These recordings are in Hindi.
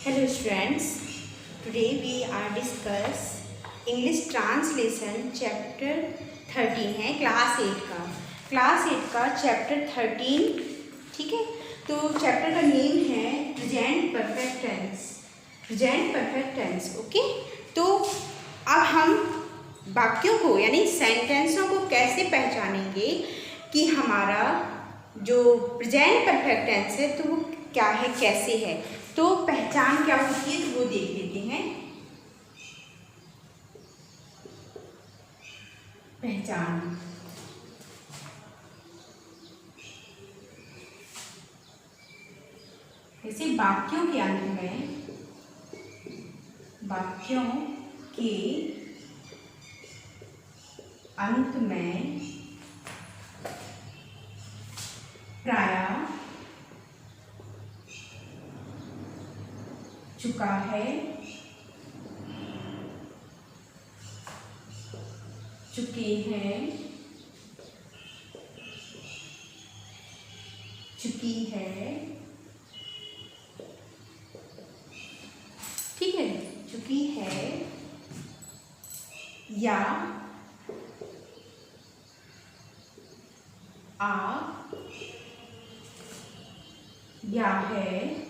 Hello students, today we are discuss English translation chapter 13 है क्लास 8 का चैप्टर 13। ठीक है, तो चैप्टर का नेम है प्रेजेंट परफेक्ट टेंस। ओके, तो अब हम वाक्यों को यानी सेंटेंसों को कैसे पहचानेंगे कि हमारा जो प्रेजेंट परफेक्ट टेंस है तो वो क्या है, कैसे है, तो पहचान क्या होती है तो वो देख लेते हैं। पहचान जैसे वाक्यों के अंत में प्रायः चुका है, चुके हैं, चुकी है। ठीक है, चुकी है या या है।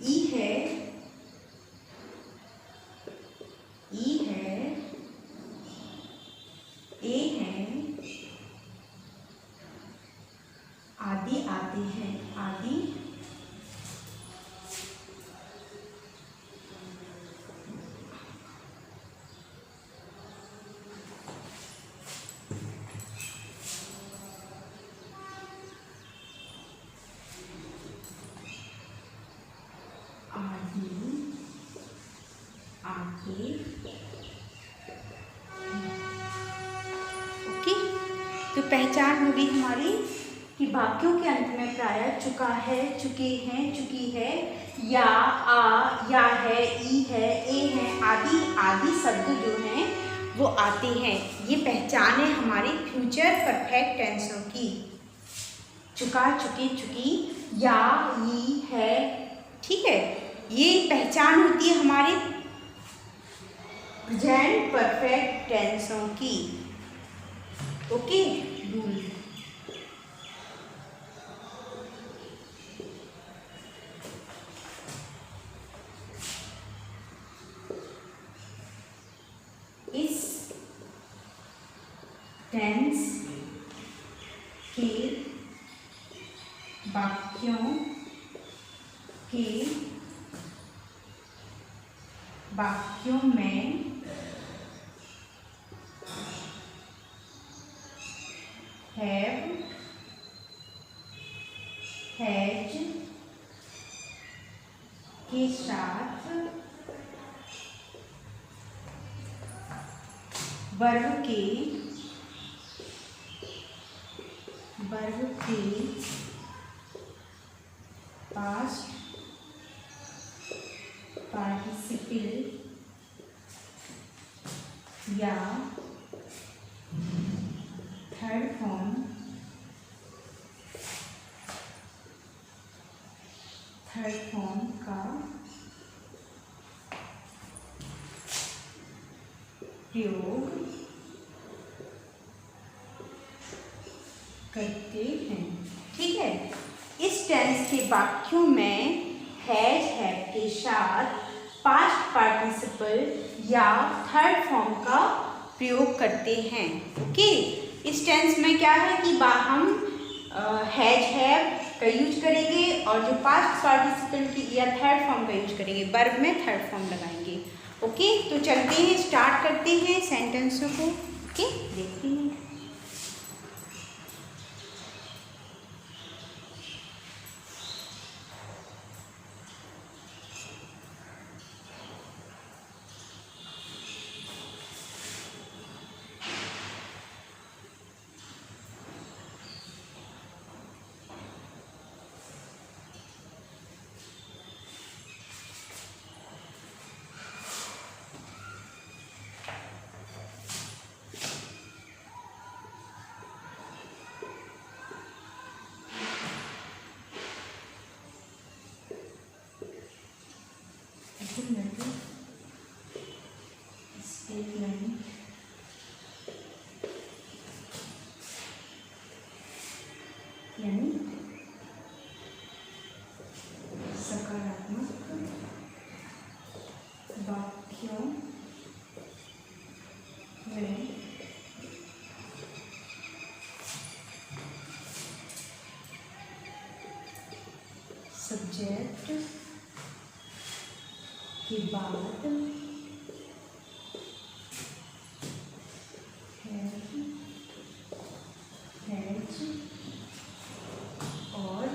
ठीक है, ई है, ए है, आदि आते हैं, आदि। ओके, तो पहचान होगी हमारी कि वाक्यों के अंत में प्रायः चुका है, चुके हैं, चुकी है, या है, ई है, ए है, आदि शब्द जो हैं वो आते हैं। ये पहचान है हमारी फ्यूचर परफेक्ट टेंसों की। चुका, चुके, चुकी, या, ई है। ठीक है, ये पहचान होती है हमारी प्रेजेंट परफेक्ट टेंसों की। ओके, रूल इस टेंस के वाक्यों में हैव, हैज के साथ वर्ब के पास्ट पार्टिसिपल या थर्ड फॉर्म का प्रयोग करते हैं। ठीक है, इस टेंस के वाक्यों में हैज, हैव के साथ पास्ट पार्टिसिपल या थर्ड फॉर्म का प्रयोग करते हैं। ओके, इस टेंस में क्या है कि हम हैज, हैव का यूज करेंगे और जो पास्ट पार्टिसिपल की या थर्ड फॉर्म का यूज करेंगे, वर्ब में थर्ड फॉर्म लगाएंगे। ओके, तो चलते हैं, स्टार्ट करते हैं सेंटेंसों को। ओके, देखते हैं। यानी सकारात्मक वाक्यों में सब्जेक्ट के बाद हैज और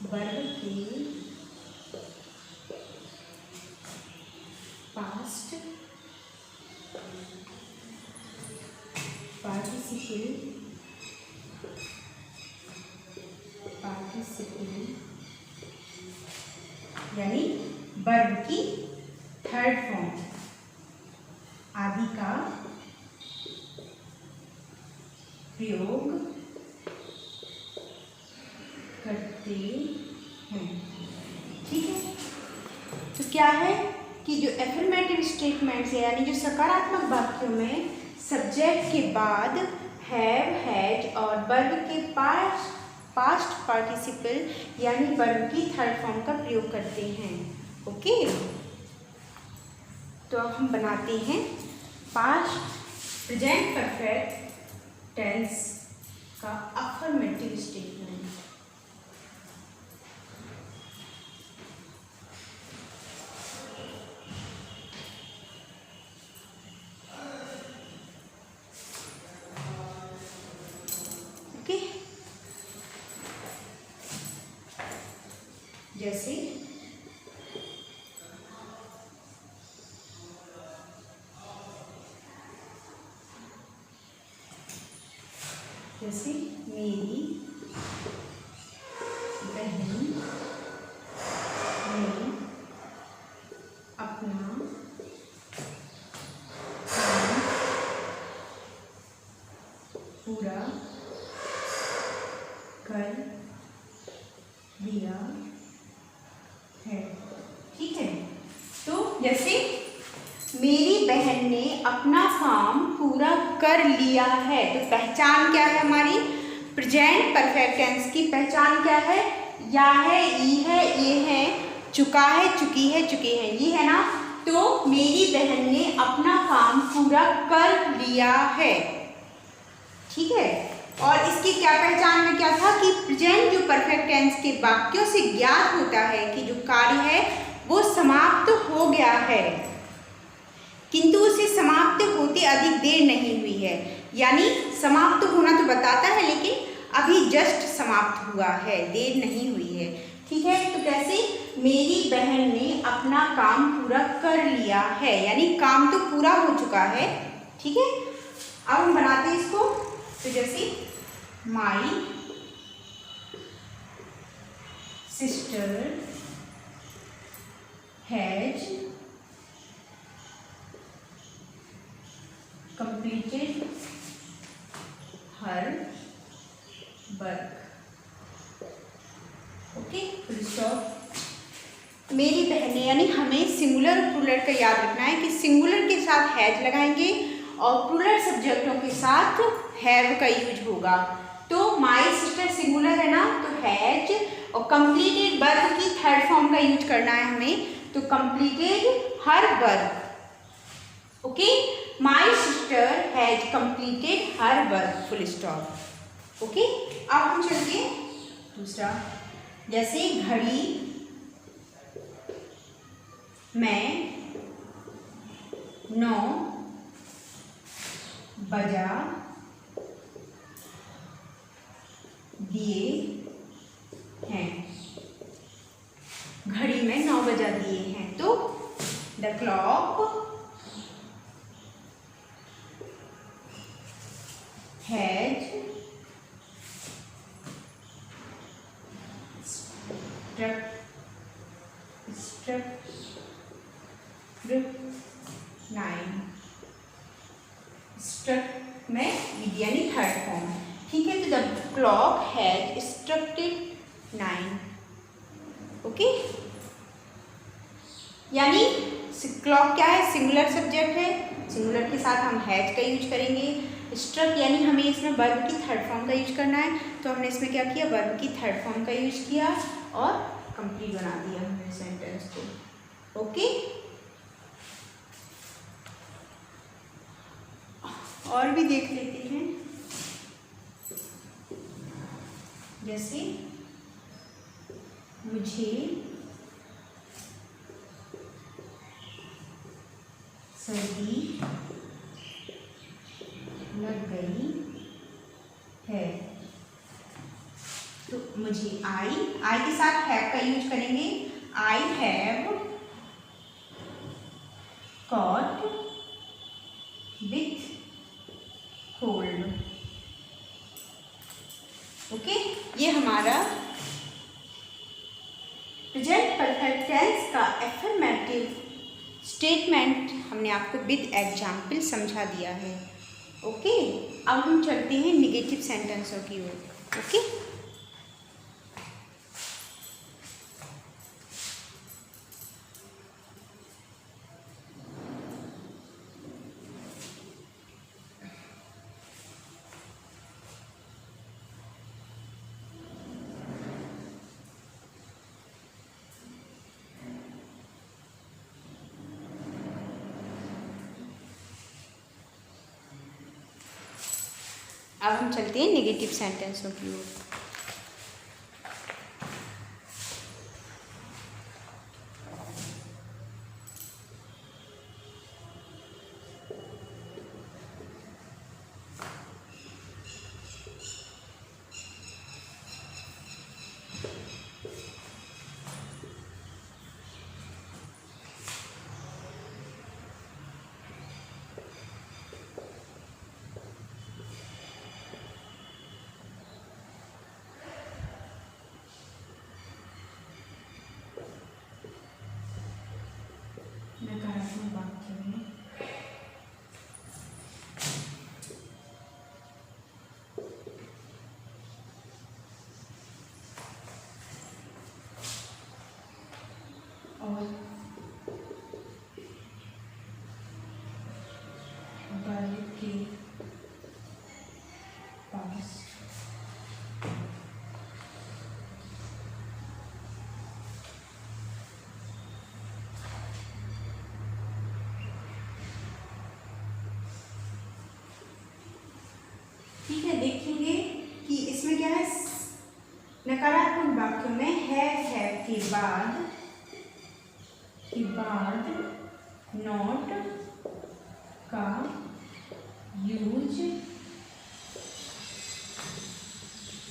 वर्ब के पास्ट पार्टिसिपल यानी वर्ब की थर्ड फॉर्म आदि का प्रयोग करते हैं। ठीक है, तो क्या है कि जो एफर्मेटिव स्टेटमेंट्स है यानी जो सकारात्मक वाक्यों में सब्जेक्ट के बाद हैव, हैज और वर्ब के पास्ट पार्टिसिपल यानी वर्ब की थर्ड फॉर्म का प्रयोग करते हैं। ओके, तो अब हम बनाते हैं पास्ट प्रेजेंट परफेक्ट टेंस का अफर्मेटिव स्टेटमेंट। ओके, जैसे मेरी बहन ने अपना काम पूरा कर लिया है। ठीक है, तो जैसे मेरी बहन ने अपना काम पूरा कर लिया है, तो पहचान क्या है हमारी प्रेजेंट परफेक्ट टेंस की पहचान क्या है? या है, ई है, ये है, चुका है, चुकी है, चुके हैं, ये है ना। तो मेरी बहन ने अपना काम पूरा कर लिया है। ठीक है, और इसकी क्या पहचान में क्या था कि प्रेजेंट जो परफेक्ट टेंस के वाक्यों से ज्ञात होता है कि जो कार्य है वो समाप्त हो गया है, किंतु उसे समाप्त होते अधिक देर नहीं हुई है। यानी समाप्त होना तो बताता है लेकिन अभी जस्ट समाप्त हुआ है, देर नहीं हुई है। ठीक है, तो कैसे मेरी बहन ने अपना काम पूरा कर लिया है, यानी काम तो पूरा हो चुका है। ठीक है, अब हम बनाते हैं इसको। तो जैसे my sister has completed her work. Okay, full stop. मेरी बहनें, यानी हमें सिंगुलर और प्लूरल का याद रखना है कि सिंगुलर के साथ हैज लगाएंगे और प्लूरल सब्जेक्टों के साथ हैव का यूज होगा। तो माई सिस्टर सिंगुलर है ना, तो हैज, और कंप्लीटेड वर्ब की थर्ड फॉर्म का यूज करना है हमें, तो completed her work. Okay, my sister has completed her work, full stop. Okay, अब हम चलिए दूसरा। जैसे घड़ी में 9 बजा दिए हैं। घड़ी में 9 बजा दिए हैं, तो the clock has struck 9। struck में ईडी यानी थर्ड फॉर्म। ठीक है, तो the clock has struck 9। Okay, यानी क्लॉक क्या है? सिंगुलर सब्जेक्ट है, सिंगुलर के साथ हम हैज का यूज करेंगे। स्ट्रक यानी हमें इसमें वर्ब की थर्ड फॉर्म का यूज करना है, तो हमने इसमें क्या किया, वर्ब की थर्ड फॉर्म का यूज किया और कंप्लीट बना दिया हमने सेंटेंस को। ओके, और भी देख लेते हैं, जैसे मुझे सर्दी लग गई है, तो मुझे आई के साथ हैव का यूज करेंगे। I have caught with cold. Okay, ये हमारा प्रेजेंट परफेक्ट टेंस का एफर्मेटिव स्टेटमेंट हमने आपको विद एग्जाम्पल समझा दिया है। ओके, अब हम चलते हैं निगेटिव सेंटेंसों की ओर। ओके, अब हम चलते हैं नेगेटिव सेंटेंसों की ओर। नकारात्मक वाक्य में और बल के पास ठीक है, देखेंगे कि इसमें क्या है, नकारात्मक वाक्यों में हैव के बाद नॉट का यूज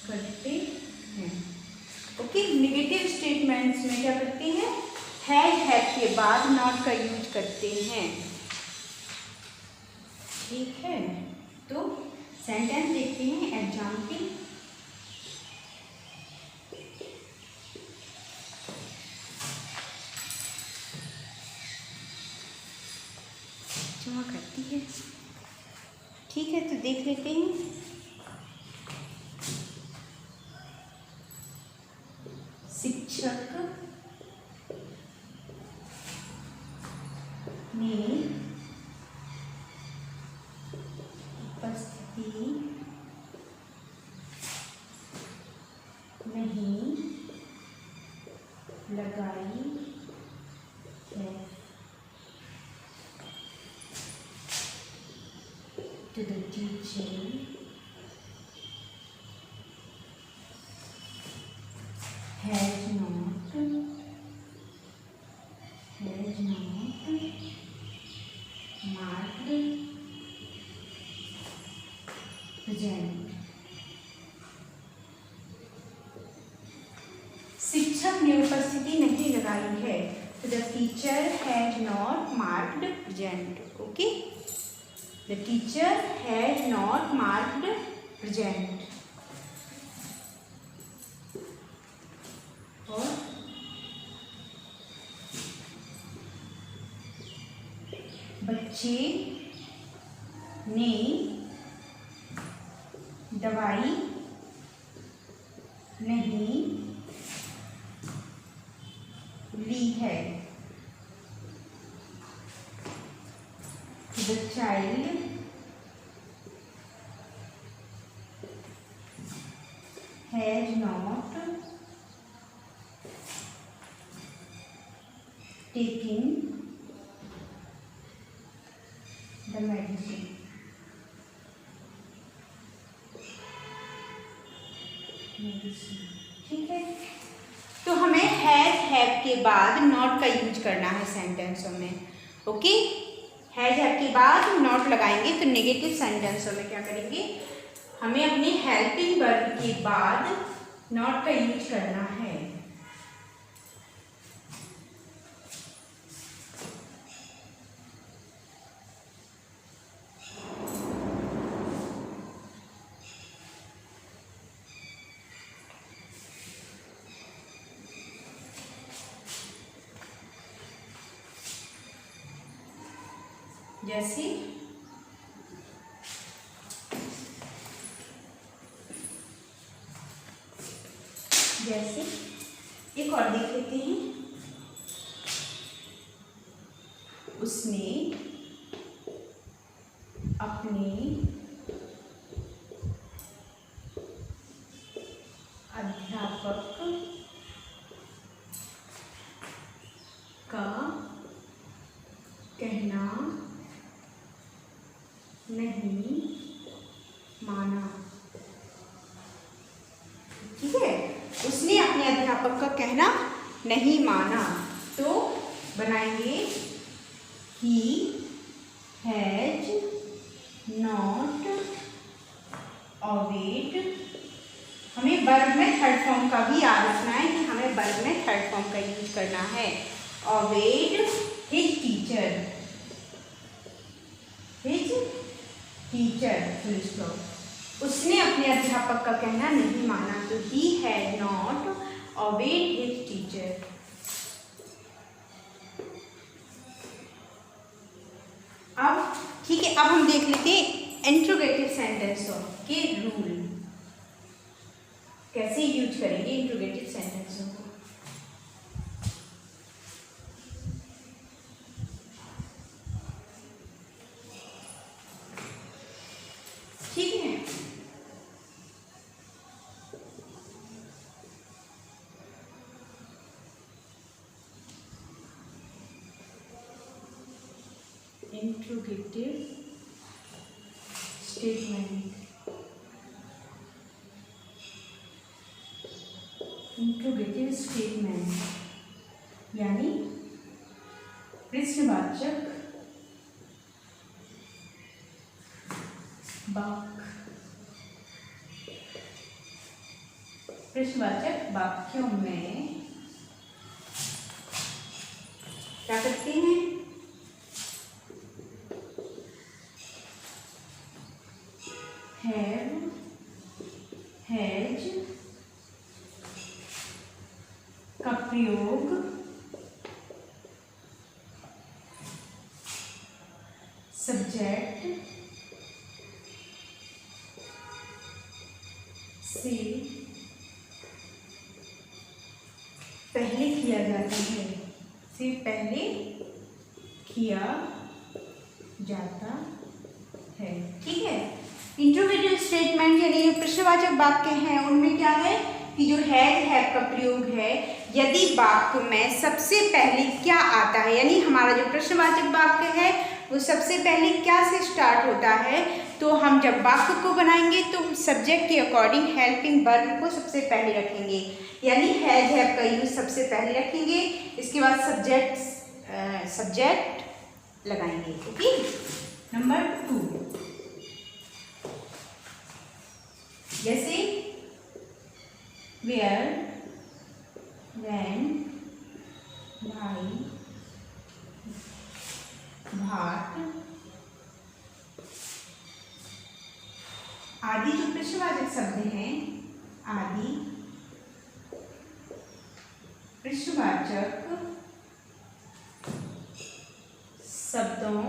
करते हैं। ओके, नेगेटिव स्टेटमेंट्स में क्या करते हैं, हैव के बाद नॉट का यूज करते हैं। ठीक है, तो सेंटेंस देखते हैं एग्जाम्पल। जमा करती है, ठीक है, तो देख लेते हैं। शिक्षक ने उपस्थिति नहीं लगाई है। To the teacher has not marked present। शिक्षक ने उपस्थिति नहीं लगाई है, तो the teacher has not marked present. Okay, the teacher has not marked present. और बच्चे ने दवाई नहीं ली है, the child has not taking the medicine. ठीक है, तो हमें हैज हैव के बाद नॉट का यूज करना है सेंटेंसों में। ओके, हैज हैव के बाद नॉट लगाएंगे तो नेगेटिव सेंटेंसों में क्या करेंगे, हमें अपने हेल्पिंग वर्ब के बाद नॉट का यूज करना है। जैसे एक और देख लेते हैं। उसने अपने अध्यापक का कहना नहीं माना। ठीक है, उसने अपने अध्यापक का कहना नहीं माना, तो बनाएंगे ही हैज नॉट ओबेड। हमें वर्ब में थर्ड फॉर्म का भी याद रखना है कि हमें वर्ब में थर्ड फॉर्म का यूज करना है। Obeyed his teacher, his teacher full stop. उसने अपने अध्यापक का कहना नहीं माना, तो he had not obeyed his teacher. अब ठीक है, अब हम देख लेते हैं इंट्रोगेटिव सेंटेंसों के रूल कैसे यूज करेंगे इंट्रोगेटिव सेंटेंसों को। ठीक है, इंट्रोगेटिव स्टेटमेंट, इंट्रोगेटिव स्टेटमेंट यानी प्रश्नवाचक वाक्य, प्रश्नवाचक वाक्यों में क्या करते हैं, हैव, हैज का प्रयोग सब्जेक्ट से पहले किया जाता है, से पहले किया जाता है। ठीक है, इंट्रोगेटिव स्टेटमेंट यानी प्रश्नवाचक वाक्य हैं, उनमें क्या है कि जो हैज हैव का प्रयोग है यदि वाक्य में सबसे पहले क्या आता है, यानी हमारा जो प्रश्नवाचक वाक्य है वो सबसे पहले क्या से स्टार्ट होता है, तो हम जब वाक्य को बनाएंगे तो सब्जेक्ट के अकॉर्डिंग हेल्पिंग वर्ब को सबसे पहले रखेंगे, यानी हैज हैव का यूज सबसे पहले रखेंगे, इसके बाद सब्जेक्ट लगाएंगे। ओके, नंबर 2 जैसे वेयर, व्हेन, भाई, भाट आदि जो प्रश्नवाचक शब्द हैं, आदि प्रश्नवाचक शब्दों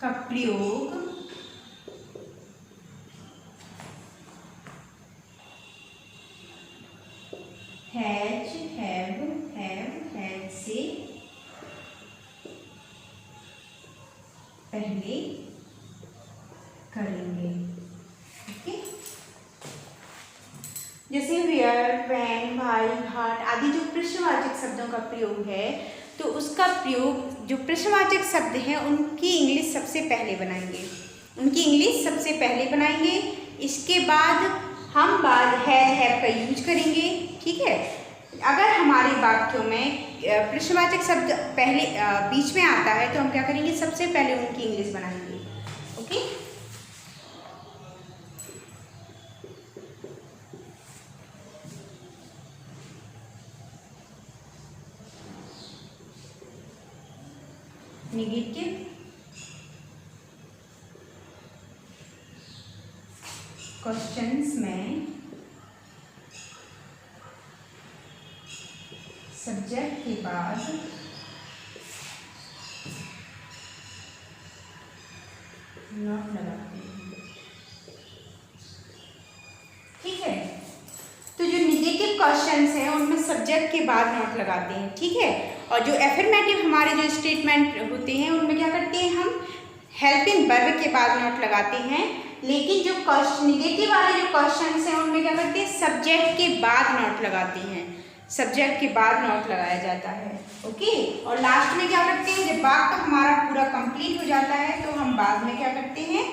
का प्रयोग हैज, हैव, हैज से पहले करेंगे। भाई, घाट आदि जो प्रश्नवाचक शब्दों का प्रयोग है, तो उसका प्रयोग जो प्रश्नवाचक शब्द हैं उनकी इंग्लिश सबसे पहले बनाएंगे। इसके बाद हम हैव का यूज करेंगे। ठीक है, अगर हमारे वाक्यों में प्रश्नवाचक शब्द पहले बीच में आता है तो हम क्या करेंगे, सबसे पहले उनकी इंग्लिश बनाएंगे। ओके, नेगेटिव क्वेश्चंस में सब्जेक्ट के बाद नॉट लगाते हैं। ठीक है, तो जो निगेटिव क्वेश्चंस हैं उनमें सब्जेक्ट के बाद नॉट लगाते हैं। ठीक है, और जो एफर्मेटिव हमारे जो स्टेटमेंट होते हैं उनमें क्या करते हैं, हम हेल्पिंग वर्ब के बाद नॉट लगाते हैं। लेकिन जो निगेटिव वाले जो क्वेश्चंस हैं उनमें क्या करते हैं, सब्जेक्ट के बाद नॉट लगाते हैं, सब्जेक्ट के बाद नॉट लगाया जाता है। ओके, और लास्ट में क्या करते हैं, जब वाक्य हमारा पूरा कंप्लीट हो जाता है तो हम बाद में क्या करते हैं,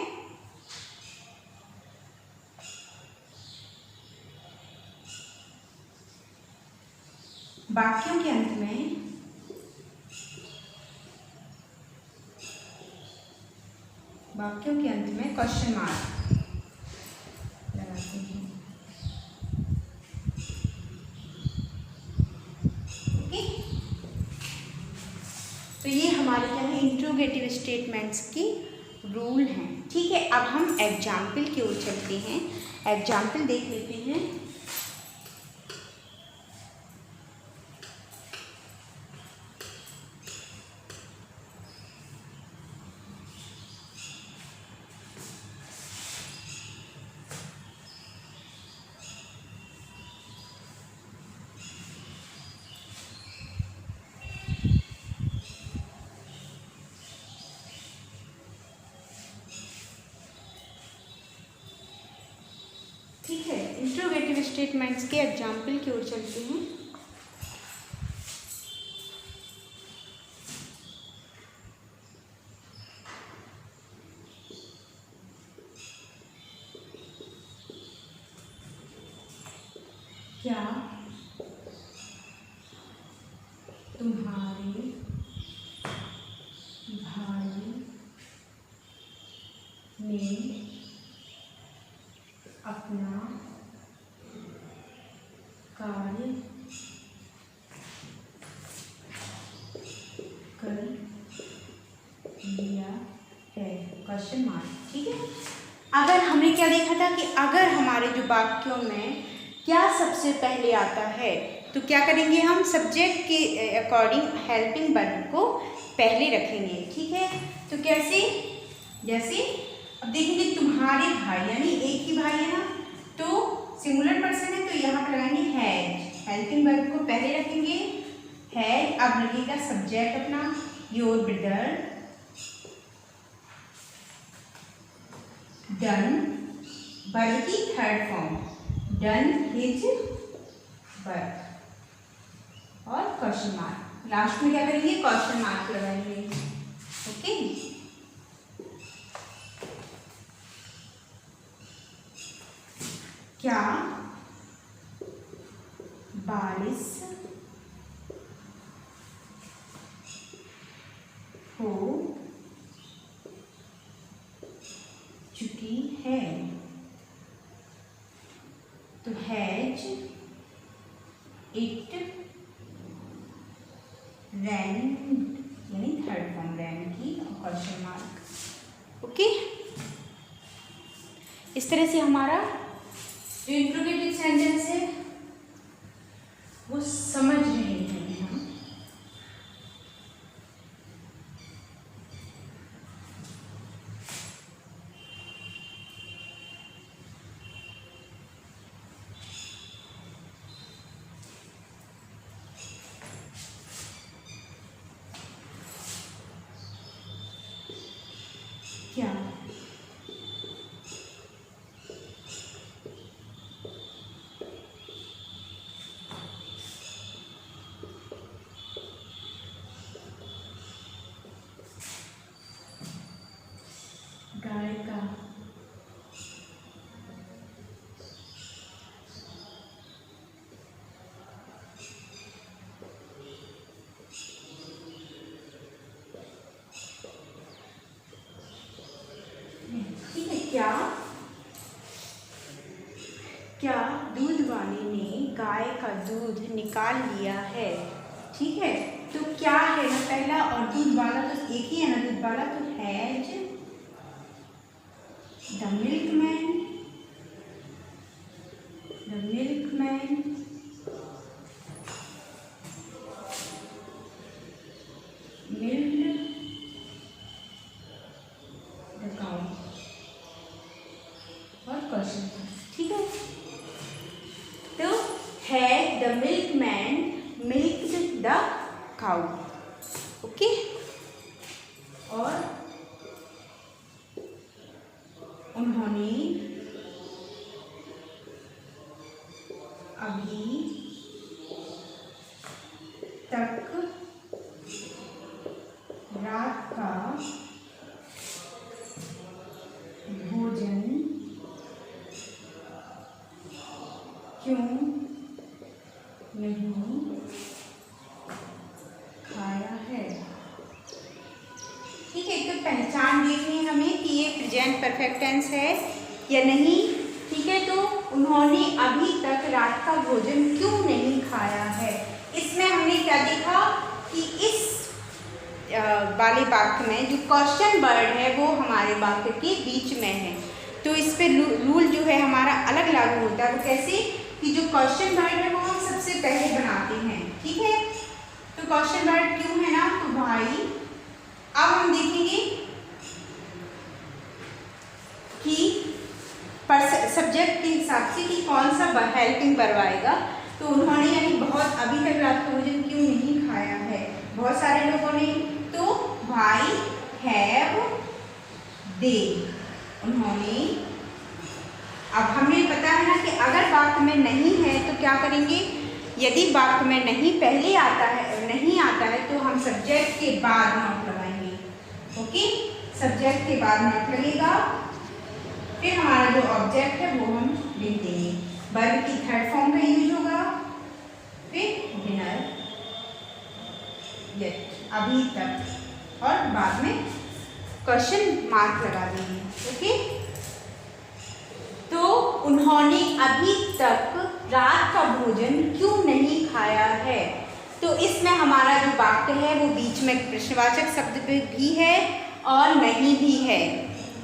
वाक्यों के अंत में क्वेश्चन मार्क लगाते हैं। ओके, तो ये हमारे क्या है, इंट्रोगेटिव स्टेटमेंट्स की रूल हैं। ठीक है, अब हम एग्जाम्पल की ओर चलते हैं, एग्जाम्पल देख लेते हैं। ठीक है, इंट्रोगेटिव स्टेटमेंट्स के एग्जाम्पल की ओर चलते हैं। क्या तुम्हारे भाई ने अपना कार्य कर लिया है, क्वेश्चन मार्क। ठीक है, अगर हमने क्या देखा था कि अगर हमारे जो वाक्यों में क्या सबसे पहले आता है तो क्या करेंगे, हम सब्जेक्ट के अकॉर्डिंग हेल्पिंग वर्ब को पहले रखेंगे। ठीक है, तो कैसे, जैसे अब देखेंगे तुम्हारे भाई, यानी एक ही भाई है ना, तो सिंगुलर पर्सन है तो यहाँ पर लगाएंगे हैज, हेल्पिंग वर्ब को पहले रखेंगे हैज। अब लगेगा सब्जेक्ट अपना योर ब्रदर डन, वर्ब की third form done his work, और क्वेश्चन मार्क लास्ट में क्या करेंगे, क्वेश्चन मार्क लगाएंगे। ओके, क्या बारिश हो चुकी है, तो हैज इट रैन, यानी थर्ड फॉर्म रैन की, क्वेश्चन मार्क। ओके, इस तरह से हमारा जो इंट्रोगेटिव सेंटेंस है वो समझ रहे हैं हम। क्या क्या दूध वाले ने गाय का दूध निकाल लिया है। ठीक है, तो क्या है ना, पहला और दूध वाला तो एक ही है ना, दूध वाला तो has the milkman milked the cow और क्वेश्चन। ठीक है, तो had the milkman milked the cow. Okay, और उन्होंने अभी तक रात का भोजन क्यों नहीं खाया है। ठीक है, तो पहचान देखनी है हमें कि ये प्रेजेंट परफेक्ट टेंस है या नहीं। ठीक है, तो उन्होंने अभी तक रात का भोजन क्यों नहीं खाया है। इसमें हमने क्या देखा कि इस वाले वाक्य में जो क्वेश्चन वर्ड है वो हमारे वाक्य के बीच में है, तो इस पे रूल जो है हमारा अलग लागू होता है। वो कैसे कि जो क्वेश्चन वर्ड है वो हम सबसे पहले बनाते हैं। ठीक है, तो क्वेश्चन वर्ड क्यों है ना, तो भाई अब हम देखेंगे कि सब्जेक्ट के हिसाब से कि कौन सा हेल्पिंग वर्ब आएगा। तो उन्होंने यानी बहुत अभी तक रात का भोजन क्यों नहीं खाया है, बहुत सारे लोगों ने, तो भाई हैव दे, उन्होंने। अब हमें पता है ना कि अगर वाक्य में नहीं है तो क्या करेंगे, यदि वाक्य में नहीं पहले आता है तो हम सब्जेक्ट के बाद नॉट लगाएंगे। ओके, सब्जेक्ट के बाद नॉट लगेगा, फिर हमारा जो ऑब्जेक्ट है वो हम लिख देंगे। वर्ब की थर्ड फॉर्म का यूज होगा, फिर डिनर येट अभी तक, और बाद में क्वेश्चन मार्क लगा देंगे। ओके, तो उन्होंने अभी तक रात का भोजन क्यों नहीं खाया है। तो इसमें हमारा जो वाक्य है वो बीच में प्रश्नवाचक शब्द भी है और नहीं भी है।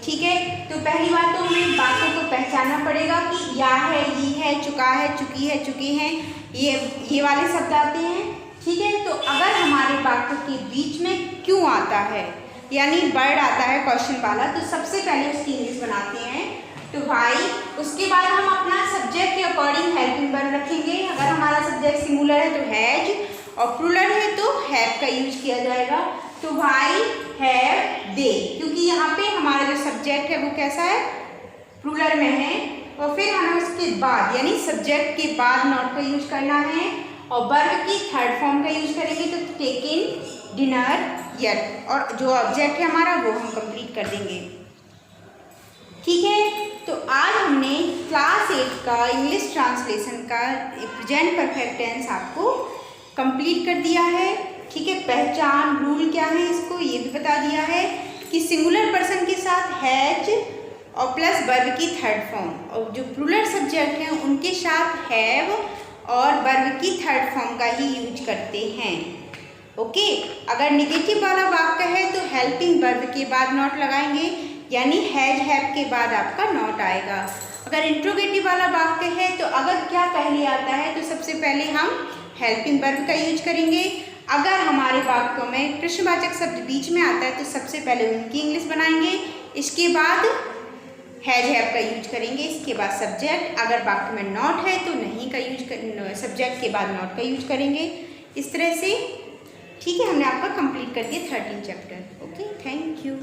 ठीक है, तो पहली बात तो हमें बातों को पहचानना पड़ेगा कि या है, ये है, चुका है, चुकी है, चुके हैं, ये वाले शब्द आते हैं। ठीक है, तो अगर हमारे वाक्य के बीच में क्यों आता है यानी वर्ड आता है क्वेश्चन वाला, तो सबसे पहले उसकी इंग्लिश बनाते हैं। तो भाई उसके बाद हम अपना सब्जेक्ट के अकॉर्डिंग हेल्पिंग वर्ब रखेंगे। अगर हमारा सब्जेक्ट सिंगुलर है तो हैज, और प्लूरल है तो हैव का यूज किया जाएगा। तो भाई हैव दे, क्योंकि यहाँ पे हमारा जो सब्जेक्ट है वो कैसा है, प्लूरल में है। और फिर हमें उसके बाद यानी सब्जेक्ट के बाद नॉट का यूज करना है, और वर्ब की थर्ड फॉर्म का यूज करेंगे तो टेकिन, डिनर, येट, और जो ऑब्जेक्ट है हमारा वो हम कंप्लीट कर देंगे। ठीक है, तो आज हमने क्लास 8 का इंग्लिश ट्रांसलेशन का प्रेजेंट परफेक्ट टेंस आपको कंप्लीट कर दिया है। ठीक है, पहचान रूल क्या है इसको ये भी बता दिया है कि सिंगुलर पर्सन के साथ हैज और प्लस वर्ब की थर्ड फॉर्म, और जो प्लूरल सब्जेक्ट हैं उनके साथ हैव और वर्ब की थर्ड फॉर्म का ही यूज करते हैं। ओके, अगर नेगेटिव वाला वाक्य है तो हेल्पिंग वर्ब के बाद नॉट लगाएंगे, यानी हैज हैव के बाद आपका नॉट आएगा। अगर इंट्रोगेटिव वाला वाक्य है तो अगर क्या पहले आता है तो सबसे पहले हम हेल्पिंग वर्ब का यूज करेंगे। अगर हमारे वाक्यों में प्रश्नवाचक शब्द बीच में आता है तो सबसे पहले उनकी इंग्लिश बनाएंगे, इसके बाद हैज हैव का यूज करेंगे, इसके बाद सब्जेक्ट। अगर वाक्य में नॉट है तो नहीं का यूज सब्जेक्ट के बाद नॉट का यूज करेंगे। इस तरह से ठीक है, हमने आपका कंप्लीट कर दिया 13 चैप्टर। Okay, thank you.